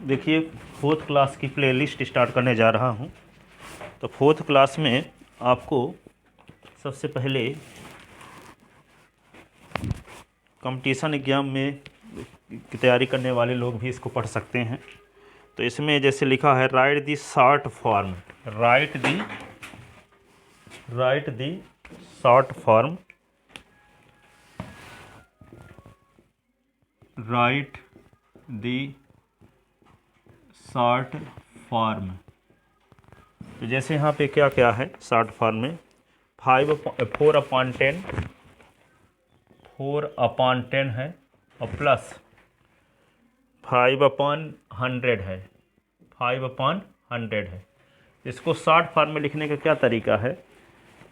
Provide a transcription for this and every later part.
देखिए fourth class की playlist start करने जा रहा हूँ। तो फोर्थ क्लास में आपको सबसे पहले कंपटीशन एग्जाम में की तैयारी करने वाले लोग भी इसको पढ़ सकते हैं। तो इसमें जैसे लिखा है राइट दी शॉर्ट फॉर्म, राइट दी शॉर्ट फॉर्म, राइट दी शॉर्ट फॉर्म। तो जैसे यहाँ पे क्या क्या है शॉर्ट फॉर्म में, 4/10 है और प्लस 5/100 है, 5/100 है। इसको शॉर्ट फॉर्म में लिखने का क्या तरीका है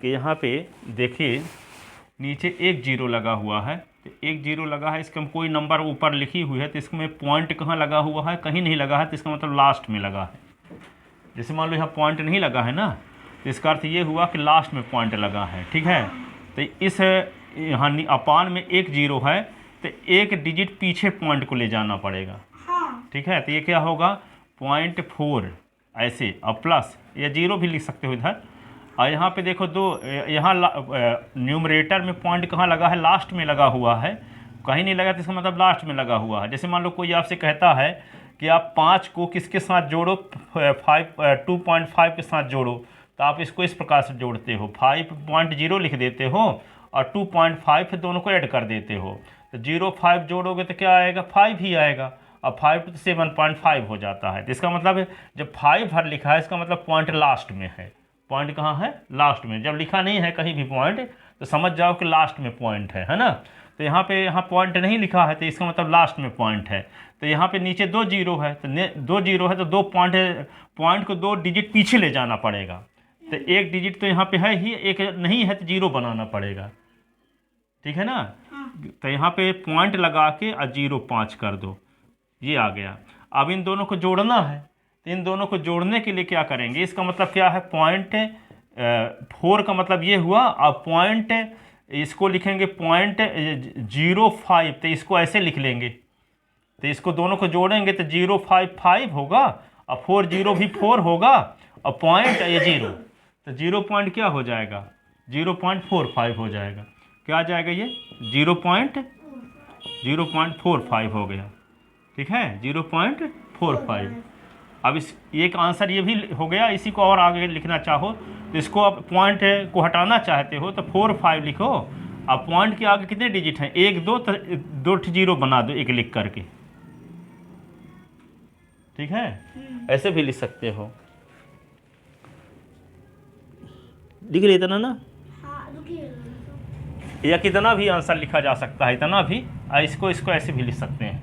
कि यहाँ पे देखिए नीचे एक जीरो लगा हुआ है, तो एक जीरो लगा है, इसका कोई नंबर ऊपर लिखी हुई है, तो इसमें पॉइंट कहाँ लगा हुआ है, कहीं नहीं लगा है, तो इसका मतलब लास्ट में लगा है। जैसे मान लो यहाँ पॉइंट नहीं लगा है ना, तो इसका अर्थ ये हुआ कि लास्ट में पॉइंट लगा है। ठीक है, तो इस यहाँ अपान में एक जीरो है, तो एक डिजिट पीछे पॉइंट को ले जाना पड़ेगा। ठीक है, तो ये क्या होगा 0.4 ऐसे, और प्लस या जीरो भी लिख सकते हो इधर। और यहाँ पे देखो दो, यहाँ न्यूमरेटर में पॉइंट कहाँ लगा है, लास्ट में लगा हुआ है, कहीं नहीं लगा, तो इसका मतलब लास्ट में लगा हुआ है। जैसे मान लो कोई आपसे कहता है कि आप 5 को किसके साथ जोड़ो, 2.5 के साथ जोड़ो, तो आप इसको इस प्रकार से जोड़ते हो, 5.0 लिख देते हो और 2.5 दोनों को ऐड कर देते हो। तो 0.5 जोड़ोगे तो क्या आएगा, 5 ही आएगा, और 5 तो 7.5 हो जाता है। तो इसका मतलब जब 5 हर लिखा है, इसका मतलब पॉइंट लास्ट में है। पॉइंट कहाँ है, लास्ट में। जब लिखा नहीं है कहीं भी पॉइंट, तो समझ जाओ कि लास्ट में पॉइंट है ना। तो यहाँ पॉइंट नहीं लिखा है, तो इसका मतलब लास्ट में पॉइंट है। तो यहाँ पे नीचे 2 जीरो है, तो 2 जीरो है, तो 2 पॉइंट को 2 डिजिट पीछे ले जाना पड़ेगा। तो एक डिजिट तो यहाँ पे है ही, एक नहीं है, तो जीरो बनाना पड़ेगा। ठीक है ना। तो यहाँ पे पॉइंट लगा के और 0.5 कर दो, ये आ गया। अब इन दोनों को जोड़ना है, तो इन दोनों को जोड़ने के लिए क्या करेंगे, इसका मतलब क्या है, 0.4 का मतलब ये हुआ, अब पॉइंट इसको लिखेंगे 0.05, तो इसको ऐसे लिख लेंगे। तो इसको दोनों को जोड़ेंगे तो 0.55 होगा, और 40 भी 4 होगा, और पॉइंट ये जीरो, तो 0 पॉइंट क्या हो जाएगा, 0.45 हो जाएगा। क्या आ जाएगा ये 0.45 हो गया। ठीक है, 0.45। अब इस एक आंसर ये भी हो गया। इसी को और आगे लिखना चाहो तो इसको अब पॉइंट को हटाना चाहते हो तो 4-5 लिखो। अब पॉइंट के आगे कितने डिजिट हैं, 1 2, तो 2 जीरो बना दो एक लिख करके। ठीक है, ऐसे भी लिख सकते हो। लिख लिया इतना ना, या कितना भी आंसर लिखा जा सकता है, इतना भी। इसको ऐसे भी लिख सकते हैं,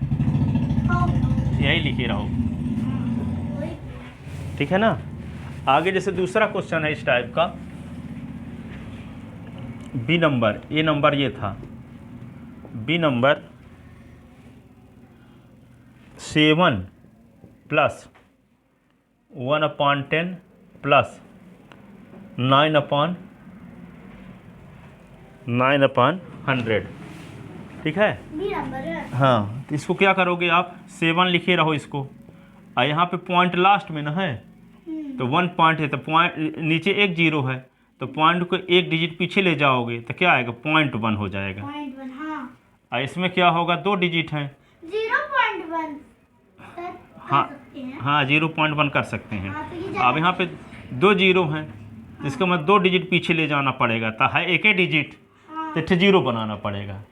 यही लिखे रहो। ठीक है ना। आगे जैसे दूसरा क्वेश्चन है इस टाइप का, बी नंबर, ए नंबर ये था, बी नंबर 7 प्लस 1/10 प्लस 9/100। ठीक है, हाँ। तो इसको क्या करोगे आप, 7 लिखे रहो इसको, और यहाँ पे पॉइंट लास्ट में ना है, तो 1 पॉइंट है, तो पॉइंट नीचे एक जीरो है, तो पॉइंट को एक डिजिट पीछे ले जाओगे तो क्या आएगा, 0.1 हो जाएगा। और इसमें क्या होगा, 2 डिजिट हैं, 0.1। हाँ 0.1 कर सकते हैं। अब यहाँ पे 2 जीरो हैं, तो इसका मतलब 2 डिजिट पीछे ले जाना पड़ेगा, तो है एक ही डिजिट, तो जीरो बनाना पड़ेगा।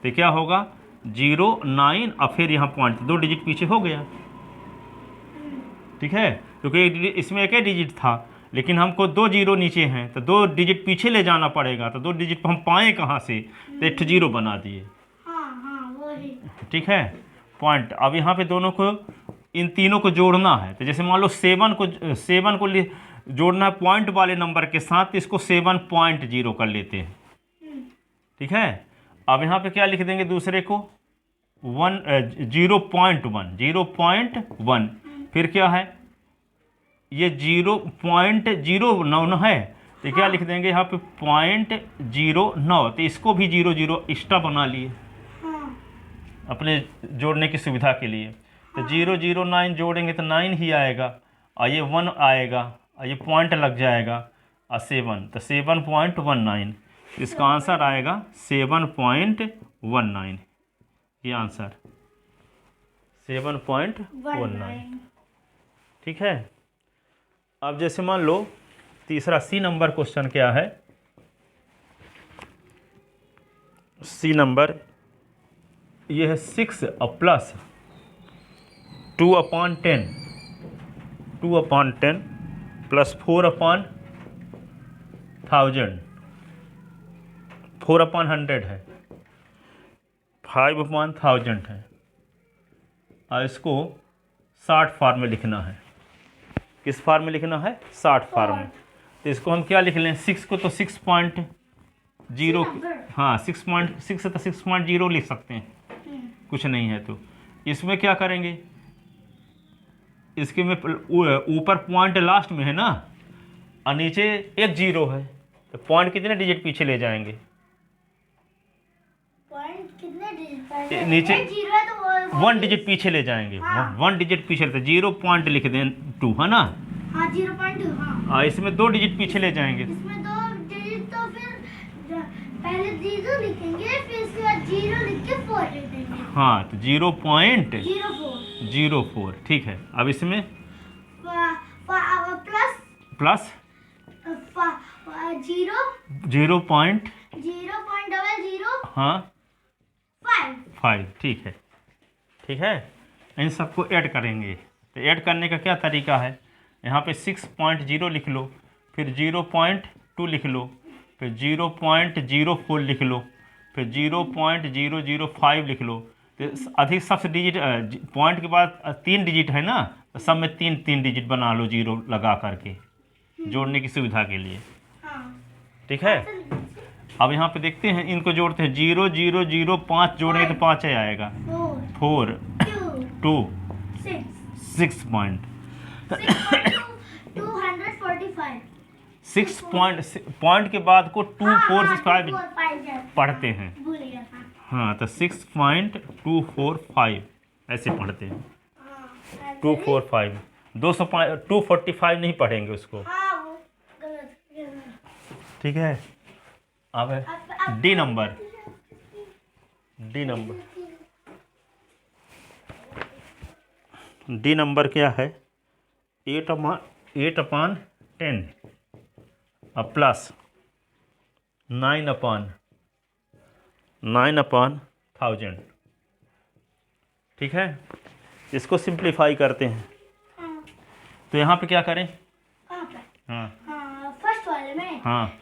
तो क्या होगा 0 9, और फिर यहाँ पॉइंट 2 डिजिट पीछे हो गया। ठीक है, क्योंकि इसमें एक ही डिजिट था, लेकिन हमको 2 जीरो नीचे हैं, तो 2 डिजिट पीछे ले जाना पड़ेगा, तो 2 डिजिट हम पाएँ कहाँ से, तो 8 जीरो बना दिए। ठीक है, पॉइंट। अब यहाँ पे दोनों को, इन तीनों को जोड़ना है। तो जैसे मान लो 7 को जोड़ना है पॉइंट वाले नंबर के साथ, तो इसको 7.0 कर लेते हैं। ठीक है, अब यहाँ पे क्या लिख देंगे दूसरे को, 0.1, फिर क्या है, ये 0.09 है, तो क्या लिख देंगे यहाँ पे 0.09, तो इसको भी 0 0 एक्स्ट्रा बना लिए अपने जोड़ने की सुविधा के लिए। तो 009 जोड़ेंगे तो 9 ही आएगा, और ये 1 आएगा, और ये पॉइंट लग जाएगा, और 7, तो 7.19। इसका आंसर आएगा 7.19। ये आंसर 7.19। ठीक है। अब जैसे मान लो तीसरा सी नंबर क्वेश्चन क्या है। सी नंबर ये है 6 प्लस 2/10 प्लस 4/1000 4/100 है, 5/1000 है, और इसको 60 फॉर्म में लिखना है। किस फॉर्म में लिखना है? 60 फॉर्म में। तो इसको हम क्या लिख लें? 6 को तो 6.0, हाँ 6.6 तो 6.0 लिख सकते हैं, कुछ नहीं है। तो इसमें क्या करेंगे, इसके में ऊपर पॉइंट लास्ट में है ना, और नीचे एक 0 है, तो पॉइंट कितने डिजिट पीछे ले जाएंगे? पॉइंट कितने डिजिट नीचे 0 है तो 1 डिजिट पीछे ले जाएंगे। हाँ। 1 डिजिट पीछे लेते, 0 पॉइंट लिख दें 2, है ना। हाँ 0.2। हाँ और इसमें 2 डिजिट पीछे ले जाएंगे। इसमें 2 डिजिट, तो फिर पहले 0 लिखेंगे, फिर इसके बाद 0 लिख के 4 लिख देंगे। हाँ तो 0.04। 0.4 ठीक है। अब इसमें प्लस प्लस 0 पॉइंट 0.00 हाँ 5। 5। ठीक है। ठीक है, इन सबको ऐड करेंगे। तो ऐड करने का क्या तरीका है? यहाँ पे 6.0 लिख लो, फिर 0.2 लिख लो, फिर 0.04 लिख लो, फिर 0.005 लिख लो। तो अधिक सबसे डिजिट पॉइंट के बाद 3 डिजिट है ना, तो सब में 3 डिजिट बना लो 0 लगा करके, जोड़ने की सुविधा के लिए। हाँ ठीक है। अब यहाँ पे देखते हैं, इनको जोड़ते हैं। 0 0 0 5 जोड़ेंगे तो 5 ही आएगा। 4 2 6 पॉइंट 245। 6 पॉइंट के बाद को 2 4 6 5 पढ़ते हैं। भूल गया था। हाँ तो 6.245 ऐसे पढ़ते हैं। 245 245 नहीं पढ़ेंगे उसको। हाँ वो गलत। ठीक है। अब है डी नंबर। डी नंबर क्या है? 8/10 प्लस 9/1000। ठीक है। इसको सिंप्लीफाई करते हैं। तो यहाँ पे क्या करें? कहाँ पे? हाँ फर्स्ट वाले में हाँ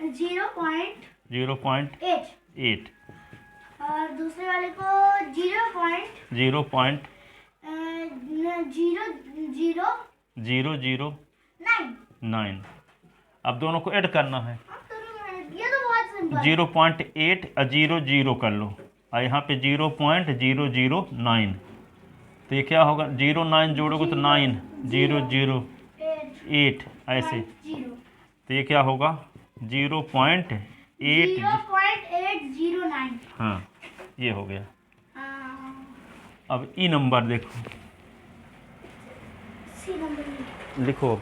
0.8 और दूसरे वाले को 0.009। अब दोनों को ऐड करना है। ये तो बहुत सिंपल। 0.8 और 0 कर लो, और यहाँ पे 0.009। तो ये क्या होगा? 09 जोड़ोगे तो 9 0 0 8 ऐसे। तो ये क्या होगा? 0.8। हाँ ये हो गया। अब ई नंबर देखो, सी नंबर लिखो। अब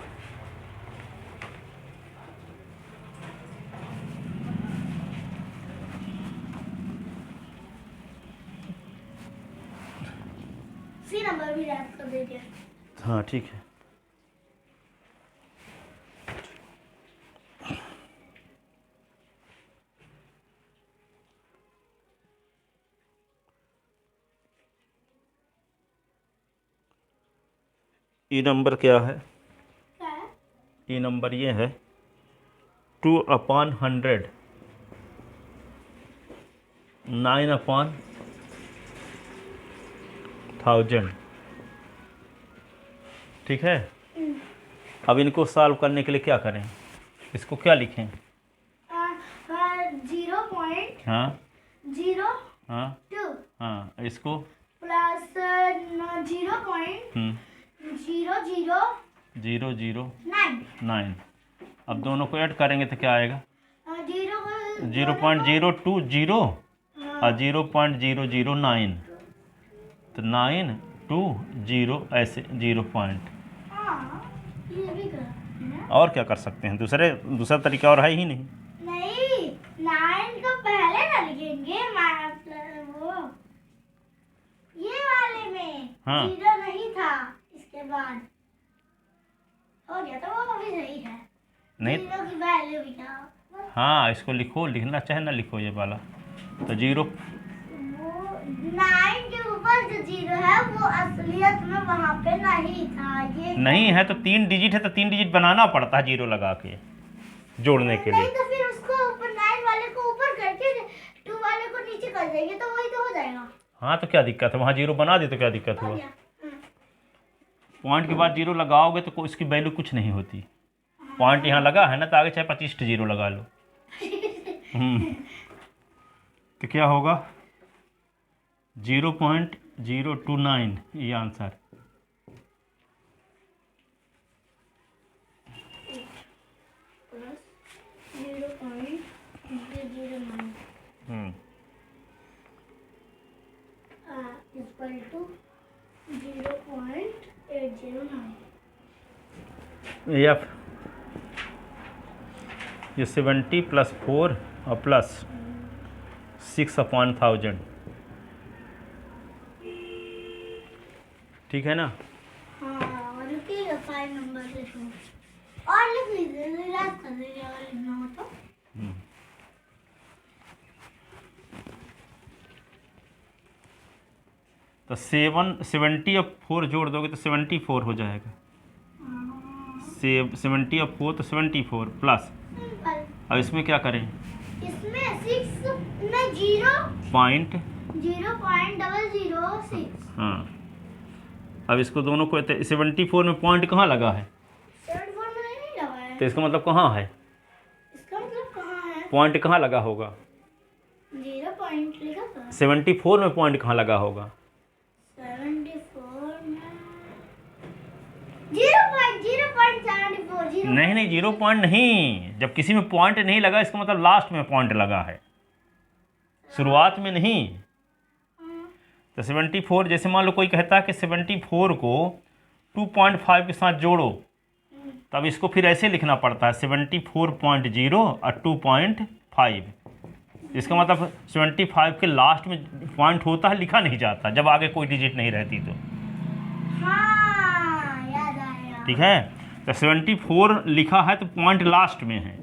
सी नंबर भी रैप कर दीजिए। हाँ ठीक है। ई नंबर क्या है? क्या है? ई नंबर ये है 2/100 9/1000। ठीक है। अब इनको सॉल्व करने के लिए क्या करें? इसको क्या लिखें? 0.02 हाँ हाँ हाँ इसको प्लस 0.009। अब दोनों को ऐड करेंगे तो क्या आएगा? 0.020 और 0.009। तो 9 2 0 ऐसे 0 पॉइंट। हाँ, ये भी कर सकते हैं। और क्या कर सकते हैं, दूसरा तरीका और है ही नहीं। नहीं, 9 को पहले ना लिखेंगे, वो ये वाले में हाँ। 0 नहीं था, इसके बाद हो गया तो वो भी सही है। नहीं, 0 की वैल्यू भी क्या? हाँ इसको लिखो, लिखना चाहे ना लिखो ये वाला, तो 0 वो 9 के ऊपर जो 0 है वो असलियत में वहाँ पे नहीं था। ये नहीं है तो 3 डिजिट है तो 3 डिजिट बनाना पड़ता है 0 लगा के जोड़ने के नहीं लिए। तो फिर उसको ऊपर 9 वाले को ऊपर करके 2 वाले को नीचे कर देंगे तो वही तो हो जाएगा। हाँ तो क्या दिक्कत है, वहाँ 0 बना दे तो क्या दिक्कत हो हुआ। गया। पॉइंट के बाद 0 लगाओगे तो इसकी वैल्यू कुछ नहीं होती। पॉइंट यहाँ लगा है ना तो आगे चाहे 25 0 लगा लो। तो क्या होगा 0.029 ये आंसर। Equal to 0.809। एफ ये 70 + 4 और प्लस 6/1000, ठीक है ना। हाँ, और रुकिएगा 5 नंबर लिखूं और लिख लीजिए, रिलैक्स कर लीजिए अगर लिखना हो तो। तो 70 और 4 जोड़ दोगे तो 74 हो जाएगा। 70 और 4 तो 74 प्लस, सिंपल। अब इसमें क्या करें, इसमें 6 में 0 पॉइंट 0.006। हाँ, अब इसको दोनों को 74 में पॉइंट कहाँ लगा है, 74 में नहीं लगा है। तो इसका मतलब कहाँ है, इसका मतलब कहाँ है? पॉइंट कहाँ लगा होगा, 0 पॉइंट लिखा था। 74 में पॉइंट कहाँ लगा होगा, 74 में 0.0.74 नहीं 0 पॉइंट नहीं, जब किसी में पॉइंट नहीं लगा इसका मतलब लास्ट में पॉइंट लगा है, शुरुआत में नहीं। तो 74 जैसे मान लो कोई कहता है कि 74 को 2.5 के साथ जोड़ो, तब इसको फिर ऐसे लिखना पड़ता है 74.0 और 2.5। इसका मतलब 75 के लास्ट में पॉइंट होता है, लिखा नहीं जाता जब आगे कोई डिजिट नहीं रहती तो। हाँ, याद आया। ठीक है, तो 74 लिखा है तो पॉइंट लास्ट में है।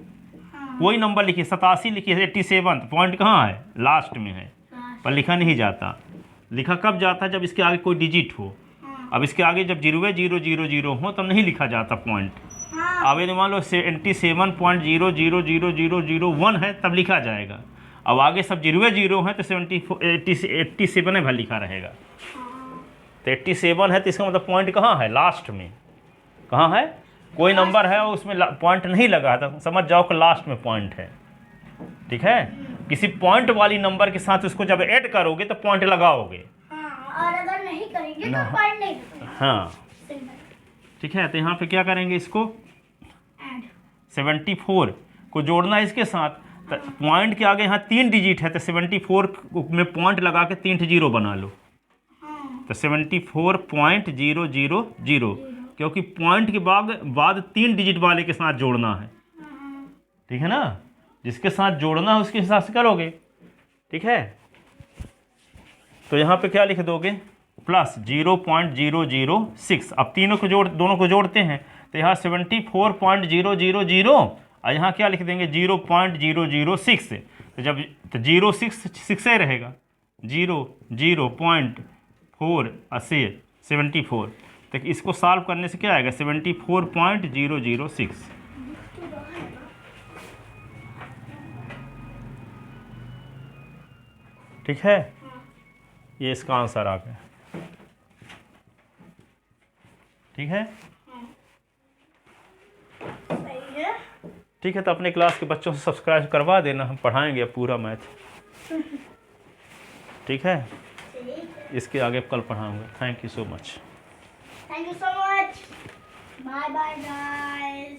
हाँ, कोई नंबर लिखिए, 87 लिखिए, 87 पॉइंट कहाँ है, लास्ट में है, पर लिखा नहीं जाता। लिखा कब जाता है, जब इसके आगे कोई डिजिट हो। हाँ, अब इसके आगे जब 0 हो तब नहीं लिखा जाता पॉइंट। हाँ, अब यदि मान लो 77.0000001 है तब लिखा जाएगा। अब आगे सब 0 है तो 87 भर लिखा रहेगा। तो 87 है तो इसका मतलब पॉइंट कहाँ है, लास्ट में। कहाँ है, कोई नंबर है उसमें पॉइंट नहीं लगा है तो समझ जाओ कि लास्ट में पॉइंट है। ठीक है, किसी पॉइंट वाली नंबर के साथ उसको जब ऐड करोगे तो पॉइंट लगाओगे। हाँ, और अगर नहीं करेंगे तो पॉइंट नहीं करेंगे। हाँ सिंपल। ठीक है, तो यहाँ पे क्या करेंगे, इसको ऐड 74 को जोड़ना है इसके साथ। तो पॉइंट के आगे यहाँ 3 डिजिट है तो 74 में पॉइंट लगा के 3 0 बना लो। हाँ, तो 74.000, क्योंकि पॉइंट के बाद 3 डिजिट वाले के साथ जोड़ना है। हाँ, ठीक है ना, जिसके साथ जोड़ना है उसके हिसाब से करोगे। ठीक है, तो यहाँ पे क्या लिख दोगे, प्लस 0.006। अब दोनों को जोड़ते हैं तो यहाँ 74.000 और यहाँ क्या लिख देंगे 0.006। तो जब 0.6 रहेगा, 0.4 80 74। तो इसको सॉल्व करने से क्या आएगा 74.006। ठीक है, ये इसका आंसर आ गया। ठीक है, सही है। ठीक है, तो अपने क्लास के बच्चों से सब्सक्राइब करवा देना, हम पढ़ाएंगे अब पूरा मैथ। ठीक है, इसके आगे कल पढ़ाऊंगा। Thank you so much. Thank you so much. Bye bye guys.